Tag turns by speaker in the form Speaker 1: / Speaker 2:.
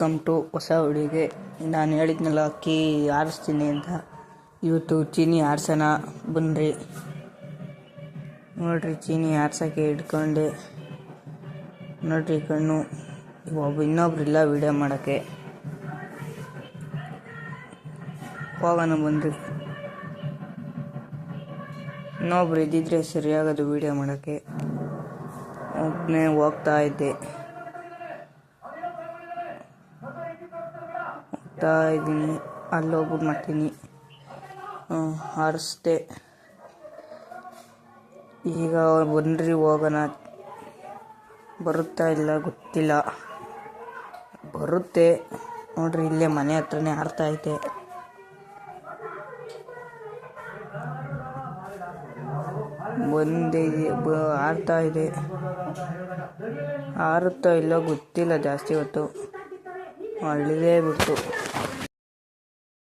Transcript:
Speaker 1: Welcome to ಹೊಸ ವಿಡಿಯೋಗೆ. ನಾನು ಹೇಳಿದ್ನಲ್ಲ ಅಕ್ಕಿ ಆರಿಸ್ತೀನಿ ಅಂತ. ಇವತ್ತು ಚೀನಿ ಆರ್ಸೋಣ ಬನ್ನಿರಿ. ನೋಡ್ರಿ, ಚೀನಿ ಆರ್ಸೋಕ್ಕೆ ಇಟ್ಕೊಂಡೆ. ನೋಡ್ರಿ ಕಣ್ಣು. ಇನ್ನೊಬ್ರಿಲ್ಲ ವಿಡಿಯೋ ಮಾಡೋಕ್ಕೆ. ಹೋಗೋಣ ಬನ್ನಿರಿ. ಇನ್ನೊಬ್ರು ಇದ್ದಿದ್ರೆ ಸರಿಯಾಗೋದು ವಿಡಿಯೋ ಮಾಡೋಕ್ಕೆ. ಒಬ್ಬನೇ ಹೋಗ್ತಾ ಇದ್ದೆ. ಇದ್ದೀನಿ, ಅಲ್ಲೋಗ್ಬಿಟ್ಟು ಮಾಡ್ತೀನಿ. ಆರಿಸ್ದೆ. ಈಗ ಬನ್ನಿರಿ ಹೋಗೋಣ. ಬರುತ್ತಾ ಇಲ್ಲ ಗೊತ್ತಿಲ್ಲ, ಬರುತ್ತೆ ನೋಡ್ರಿ. ಇಲ್ಲೇ ಮನೆ ಹತ್ರನೇ ಆರ್ತಾ ಐತೆ. ಬಂದೆ, ಆರ್ತಾ ಇದೆ. ಆರುತ್ತಾ ಇಲ್ಲ ಗೊತ್ತಿಲ್ಲ. ಜಾಸ್ತಿ ಹೊತ್ತು ಅಳಿದೇ ಬಿಟ್ಟು